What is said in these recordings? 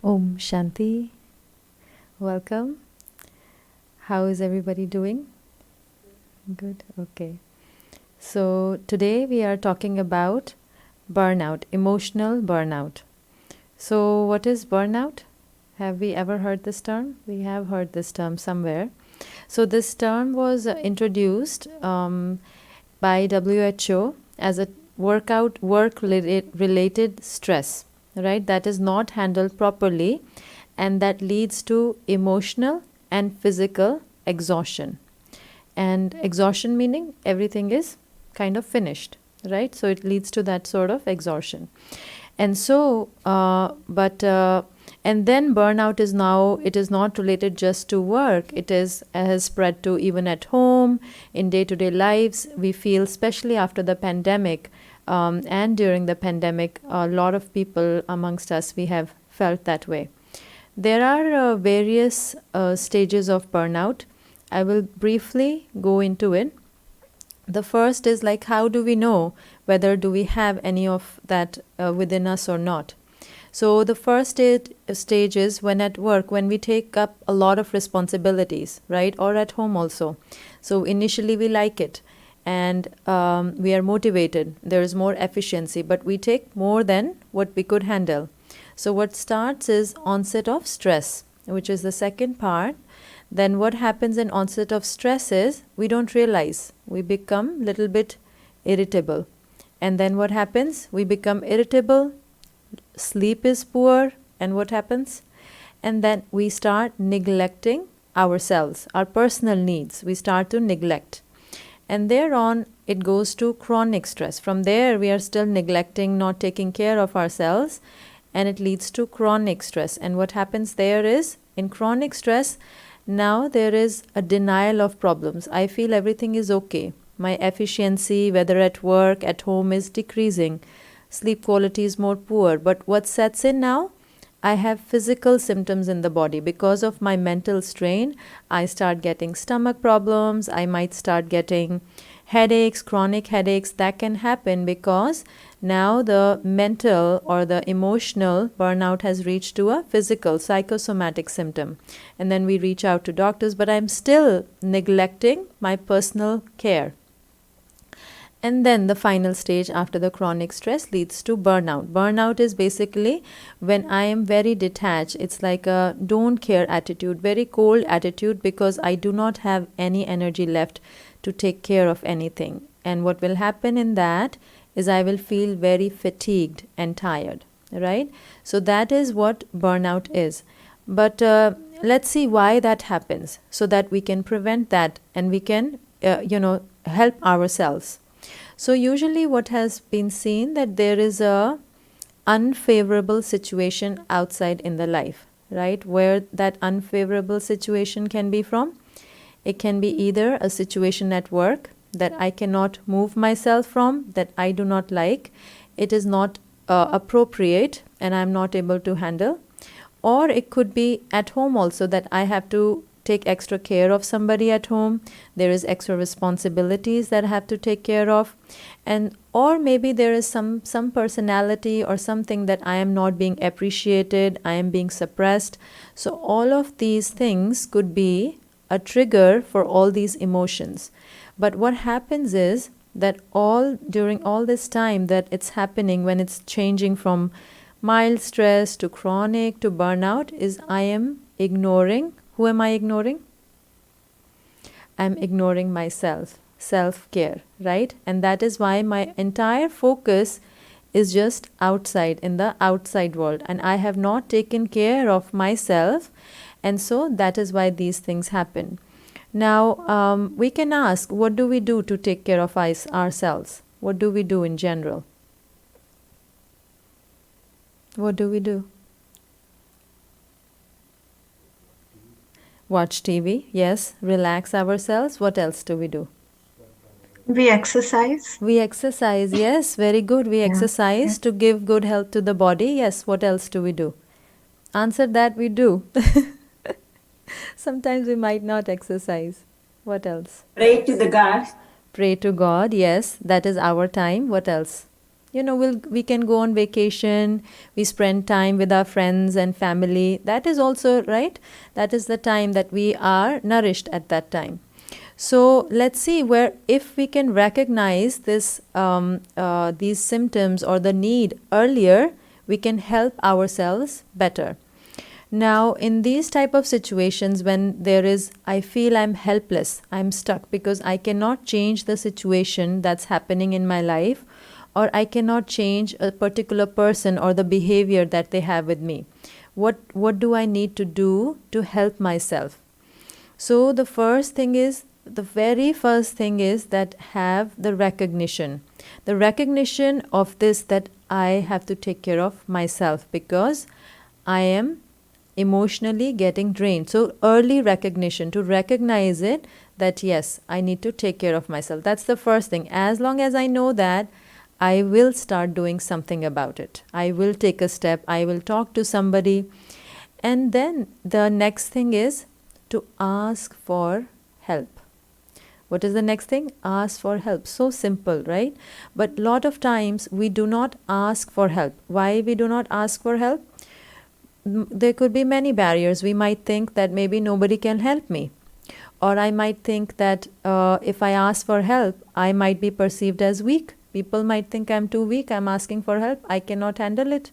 Om Shanti. Welcome. How is everybody doing? Good. Okay. So today we are talking about burnout, emotional burnout. So what is burnout? Have we ever heard this term? We have heard this term somewhere. So this term was introduced by WHO as a work related stress, right? That is not handled properly, and that leads to emotional and physical exhaustion. And exhaustion meaning everything is kind of finished, right? So it leads to that sort of exhaustion. And so, and then burnout is now, it is not related just to work. It is has spread to even at home, in day-to-day lives. We feel, especially after the pandemic, and during the pandemic, a lot of people amongst us, we have felt that way. There are various stages of burnout. I will briefly go into it. The first is like, how do we know whether do we have any of that within us or not? So the first stage is when at work, when we take up a lot of responsibilities, right? Or at home also. So initially we like it, and we are motivated. There is more efficiency, but we take more than what we could handle. So what starts is onset of stress, which is the second part. Then what happens in onset of stress is we don't realize. We become little bit irritable. And then what happens? We become irritable, sleep is poor, and what happens? And then we start neglecting ourselves, our personal needs. We start to neglect. And thereon, it goes to chronic stress. From there, we are still neglecting, not taking care of ourselves, and it leads to chronic stress. And what happens there is, in chronic stress, now there is a denial of problems. I feel everything is okay. My efficiency, whether at work, at home, is decreasing. Sleep quality is more poor. But what sets in now? I have physical symptoms in the body. Because of my mental strain, I start getting stomach problems. I might start getting headaches, chronic headaches. That can happen because now the mental or the emotional burnout has reached to a physical, psychosomatic symptom. And then we reach out to doctors, but I'm still neglecting my personal care. And then the final stage after the chronic stress leads to burnout. Burnout is basically when I am very detached. It's like a don't care attitude, very cold attitude, because I do not have any energy left to take care of anything. And what will happen in that is I will feel very fatigued and tired, right? So that is what burnout is. But let's see why that happens so that we can prevent that and we can, help ourselves. So usually what has been seen that there is a unfavorable situation outside in the life, right? Where that unfavorable situation can be from. It can be either a situation at work that I cannot move myself from, that I do not like. It is not appropriate and I'm not able to handle. Or it could be at home also that I have to take extra care of somebody at home. There is extra responsibilities that I have to take care of. And or maybe there is some personality or something that I am not being appreciated, I am being suppressed. So all of these things could be a trigger for all these emotions. But what happens is that during all this time that it's happening, when it's changing from mild stress to chronic to burnout, is I am ignoring. Who am I ignoring? I'm ignoring myself, self-care, right? And that is why my entire focus is just outside, in the outside world. And I have not taken care of myself. And so that is why these things happen. Now, we can ask, what do we do to take care of ourselves? What do we do in general? What do we do? Watch TV, yes. Relax ourselves. What else do we do? We exercise. We exercise, yes. Very good. We exercise to give good health to the body. Yes. What else do we do? Answer that we do. Sometimes we might not exercise. What else? Pray to the God. Pray to God, yes. That is our time. What else? we can go on vacation, we spend time with our friends and family. That is also right. That is the time that we are nourished at that time. So let's see where if we can recognize these symptoms or the need earlier, we can help ourselves better. Now, in these type of situations, when there is, I feel I'm helpless, I'm stuck because I cannot change the situation that's happening in my life, or I cannot change a particular person or the behavior that they have with me. What do I need to do to help myself? So the very first thing is that have the recognition of this, that I have to take care of myself because I am emotionally getting drained. So early recognition, to recognize it, that yes, I need to take care of myself. That's the first thing. As long as I know that, I will start doing something about it. I will take a step. I will talk to somebody. And then the next thing is to ask for help. What is the next thing? Ask for help. So simple, right? But lot of times we do not ask for help. Why we do not ask for help? There could be many barriers. We might think that maybe nobody can help me. Or I might think that if I ask for help, I might be perceived as weak. People might think I'm too weak. I'm asking for help. I cannot handle it.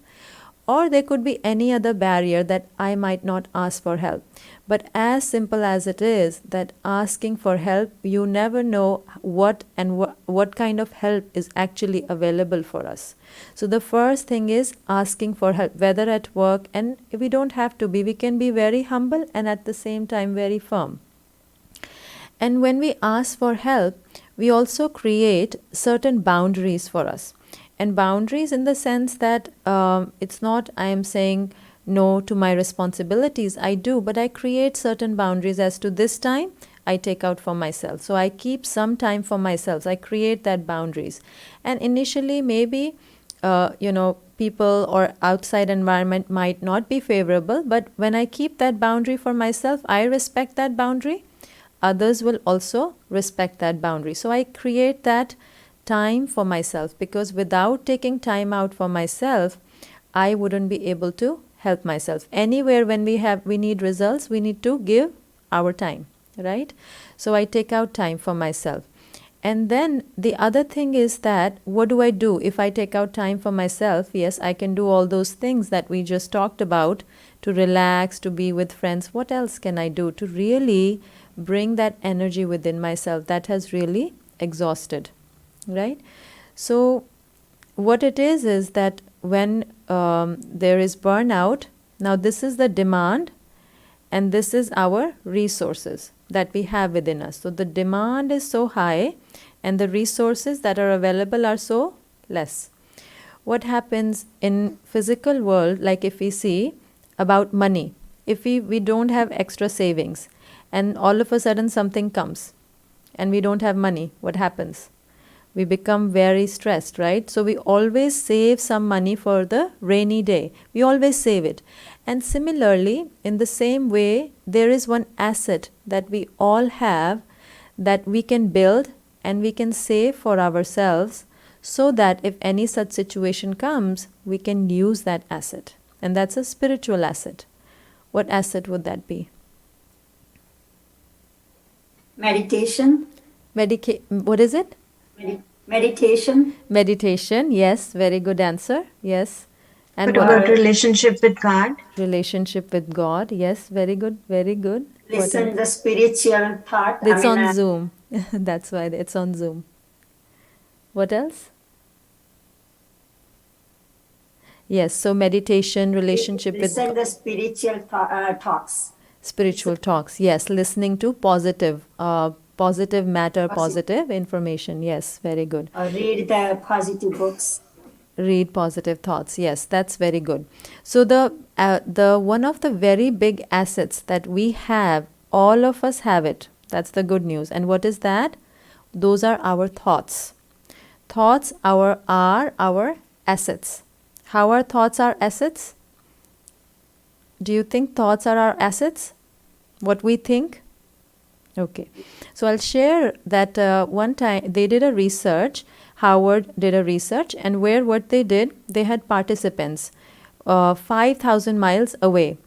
Or there could be any other barrier that I might not ask for help. But as simple as it is, that asking for help, you never know what kind of help is actually available for us. So the first thing is asking for help, whether at work, and we don't have to be, we can be very humble and at the same time very firm. And when we ask for help, we also create certain boundaries for us. And boundaries in the sense that it's not I am saying no to my responsibilities. I do, but I create certain boundaries as to this time I take out for myself. So I keep some time for myself. I create that boundaries. And initially maybe, people or outside environment might not be favorable, but when I keep that boundary for myself, I respect that boundary. Others will also respect that boundary. So I create that time for myself, because without taking time out for myself, I wouldn't be able to help myself. Anywhere when we need results, we need to give our time, right? So I take out time for myself. And then the other thing is that what do I do if I take out time for myself? Yes, I can do all those things that we just talked about, to relax, to be with friends. What else can I do to really bring that energy within myself that has really exhausted? Right? So what it is that when there is burnout, now this is the demand and this is our resources that we have within us. So the demand is so high and the resources that are available are so less. What happens in physical world, like if we see about money, if we don't have extra savings and all of a sudden something comes and we don't have money, what happens? We become very stressed, right? So we always save some money for the rainy day. We always save it. And similarly, in the same way, there is one asset that we all have that we can build and we can save for ourselves, so that if any such situation comes, we can use that asset. And that's a spiritual asset. What asset would that be? Meditation. What is it? Meditation. Meditation, yes, very good answer. Yes. And What about relationship with God? Relationship with God, yes, very good, very good. Listen the spiritual thought. It's on Zoom. That's why it's on Zoom. What else? Yes, so meditation, relationship with listen the spiritual talks. Spiritual talks, yes, listening to positive matter, positive information. Yes, very good. Read the positive books. Read positive thoughts. Yes, that's very good. So the one of the very big assets that we have, all of us have it. That's the good news. And what is that? Those are our thoughts. Thoughts are our assets. How are thoughts our assets? Do you think thoughts are our assets? What we think? Okay. So I'll share that one time they did a research Harvard did a research, and where what they did, they had participants 5,000 miles away,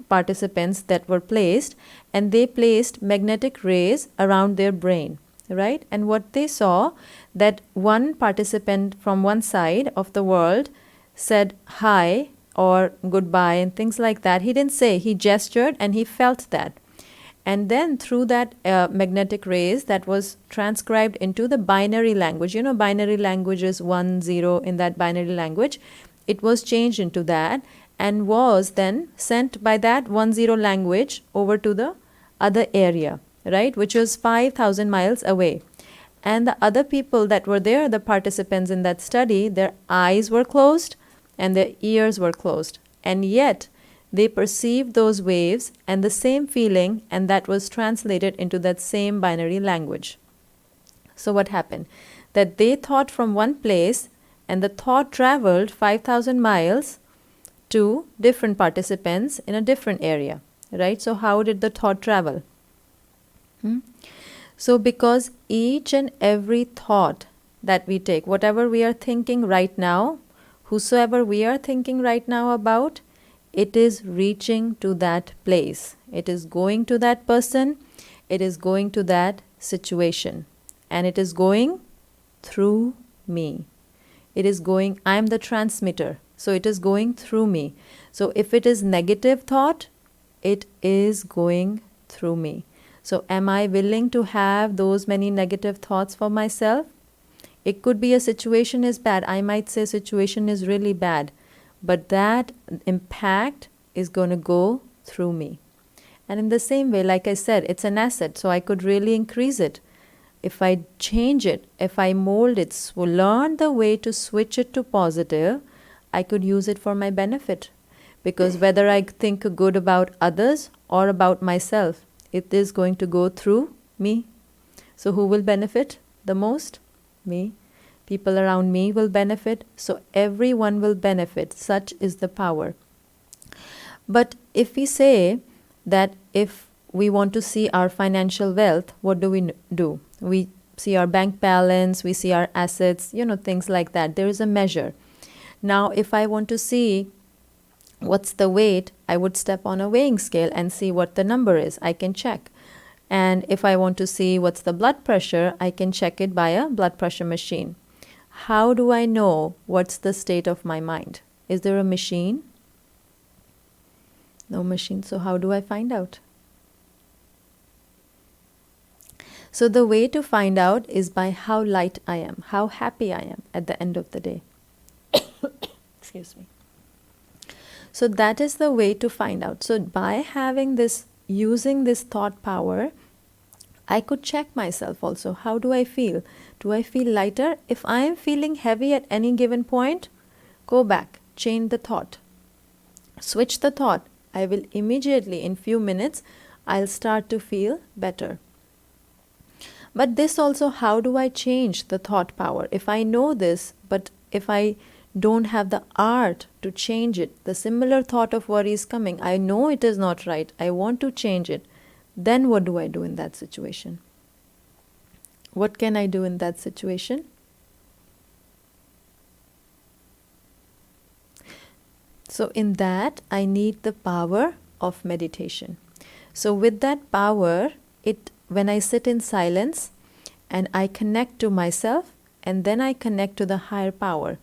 participants that were placed, and they placed magnetic rays around their brain, right? And what they saw, that one participant from one side of the world said hi or goodbye and things like that. He didn't say, he gestured and he felt that. And then through that magnetic rays, that was transcribed into the binary language. You know, binary language is 1, 0 in that binary language. It was changed into that and was then sent by that 1, 0 language over to the other area, right, which was 5,000 miles away. And the other people that were there, the participants in that study, their eyes were closed and their ears were closed. And yet, they perceived those waves and the same feeling, and that was translated into that same binary language. So what happened? That they thought from one place, and the thought traveled 5,000 miles to different participants in a different area, right? So how did the thought travel? So because each and every thought that we take, whatever we are thinking right now, whosoever we are thinking right now about, it is reaching to that place. It is going to that person. It is going to that situation. And it is going through me. It is going, I am the transmitter. So it is going through me. So if it is negative thought, it is going through me. So am I willing to have those many negative thoughts for myself? It could be a situation is bad. I might say situation is really bad. But that impact is going to go through me. And in the same way, like I said, it's an asset, so I could really increase it. If I change it, if I mold it, so learn the way to switch it to positive, I could use it for my benefit. Because whether I think good about others or about myself, it is going to go through me. So who will benefit the most? Me. People around me will benefit, so everyone will benefit. Such is the power. But if we say that if we want to see our financial wealth, what do we do? We see our bank balance, we see our assets, things like that. There is a measure. Now, if I want to see what's the weight, I would step on a weighing scale and see what the number is. I can check. And if I want to see what's the blood pressure, I can check it by a blood pressure machine. How do I know what's the state of my mind? Is there a machine? No machine. So how do I find out? So the way to find out is by how light I am, how happy I am at the end of the day. Excuse me. So that is the way to find out. So by having this, using this thought power, I could check myself also. How do I feel? Do I feel lighter? If I am feeling heavy at any given point, go back, change the thought, switch the thought. I will immediately, in few minutes, I'll start to feel better. But this also, how do I change the thought power? If I know this, but if I don't have the art to change it, the similar thought of worry is coming. I know it is not right. I want to change it. Then what do I do in that situation? What can I do in that situation? So in that, I need the power of meditation. So with that power, when I sit in silence and I connect to myself and then I connect to the higher power,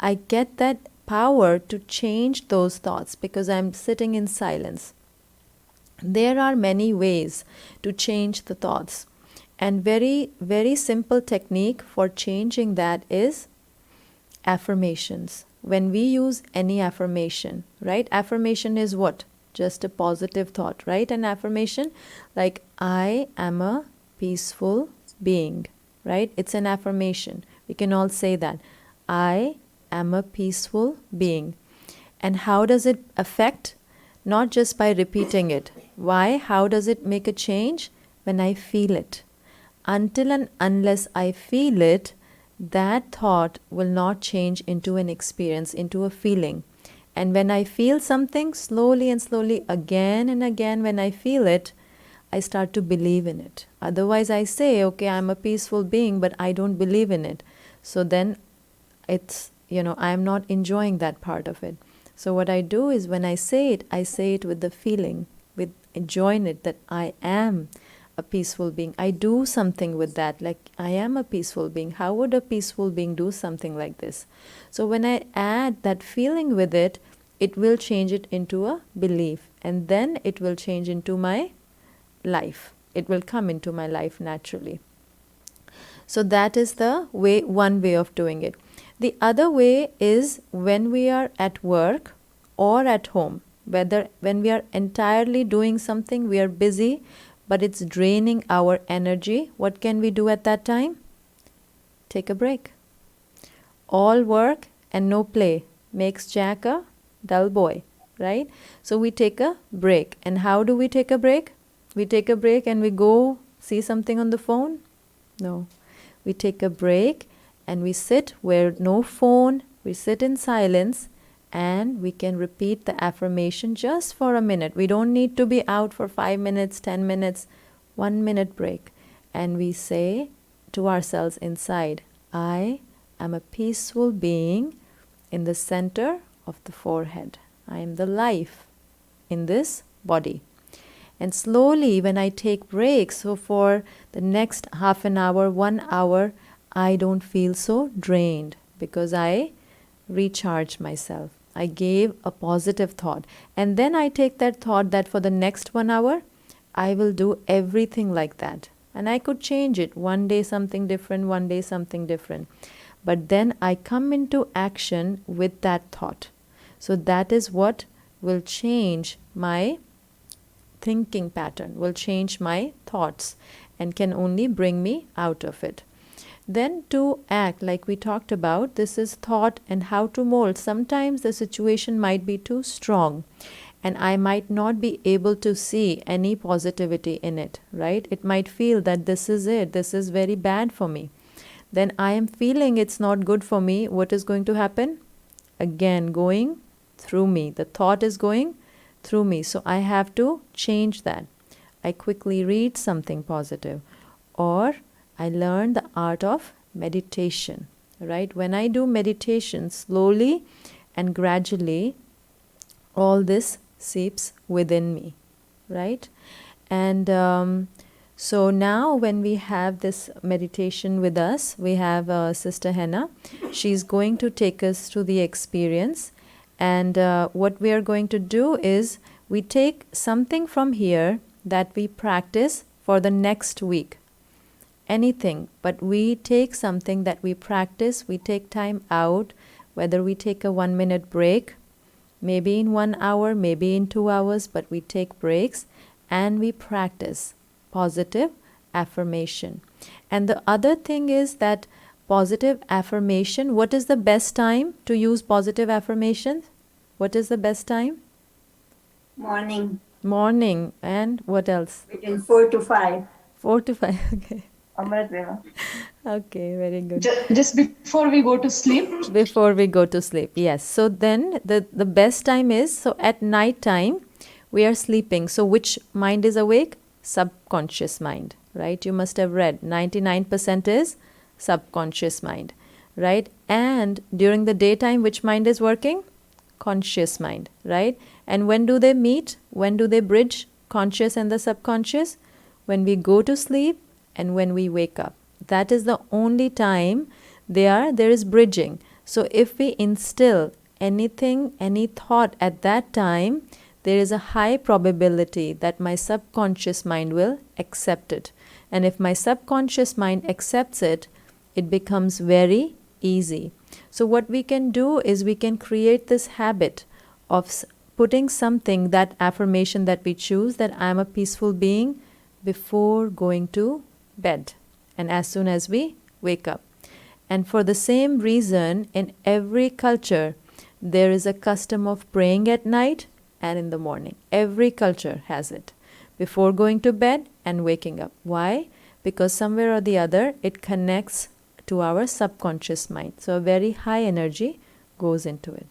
I get that power to change those thoughts because I'm sitting in silence. There are many ways to change the thoughts. And very, very simple technique for changing that is affirmations. When we use any affirmation, right? Affirmation is what? Just a positive thought, right? An affirmation like, I am a peaceful being, right? It's an affirmation. We can all say that. I am a peaceful being. And how does it affect? Not just by repeating it. Why? How does it make a change? When I feel it. Until and unless I feel it, that thought will not change into an experience, into a feeling. And when I feel something, slowly and slowly, again and again, when I feel it, I start to believe in it. Otherwise, I say, okay, I'm a peaceful being, but I don't believe in it. So then it's, I'm not enjoying that part of it. So what I do is when I say it with the feeling, with enjoying it, that I am a peaceful being. I do something with that, like I am a peaceful being. How would a peaceful being do something like this? So when I add that feeling with it, it will change it into a belief, and then it will change into my life. It will come into my life naturally. So that is the way, one way of doing it. The other way is when we are at work or at home, whether when we are entirely doing something, we are busy, but it's draining our energy. What can we do at that time? Take a break. All work and no play makes Jack a dull boy, right? So we take a break. And how do we take a break? We take a break and we go see something on the phone? No. We take a break and we sit where no phone, we sit in silence, and we can repeat the affirmation just for a minute. We don't need to be out for 5 minutes, 10 minutes, 1 minute break. And we say to ourselves inside, I am a peaceful being in the center of the forehead. I am the life in this body. And slowly, when I take breaks, so for the next half an hour, 1 hour, I don't feel so drained because I recharge myself. I gave a positive thought. And then I take that thought that for the next 1 hour, I will do everything like that. And I could change it. One day something different, one day something different. But then I come into action with that thought. So that is what will change my thinking pattern, will change my thoughts, and can only bring me out of it. Then to act, like we talked about, this is thought and how to mold. Sometimes the situation might be too strong and I might not be able to see any positivity in it, right? It might feel that this is it, this is very bad for me. Then I am feeling it's not good for me. What is going to happen? Again, going through me. The thought is going through me. So I have to change that. I quickly read something positive, or I learn the art of meditation, right? When I do meditation, slowly and gradually, all this seeps within me, right? And so now when we have this meditation with us, we have Sister Henna. She's going to take us to the experience. And what we are going to do is we take something from here that we practice for the next week. Anything, but we take something that we practice, we take time out, whether we take a 1 minute break, maybe in 1 hour, maybe in 2 hours, but we take breaks and we practice positive affirmation. And the other thing is that positive affirmation, what is the best time to use positive affirmations? What is the best time? Morning, Morning. And what else? between 4 to 5. 4 to 5. Okay. Amrit Vela. Okay, very good. Just before we go to sleep. Before we go to sleep, yes. So then the best time is, so at night time, we are sleeping. So which mind is awake? Subconscious mind, right? You must have read 99% is subconscious mind, right? And during the daytime, which mind is working? Conscious mind, right? And when do they meet? When do they bridge conscious and the subconscious? When we go to sleep and when we wake up. That is the only time there is bridging. So if we instill anything, any thought at that time, there is a high probability that my subconscious mind will accept it. And if my subconscious mind accepts it, it becomes very easy. So what we can do is we can create this habit of putting something, that affirmation that we choose, that I am a peaceful being, before going to bed and as soon as we wake up. And for the same reason, in every culture, there is a custom of praying at night and in the morning. Every culture has it. Before going to bed and waking up. Why? Because somewhere or the other, it connects to our subconscious mind. So a very high energy goes into it.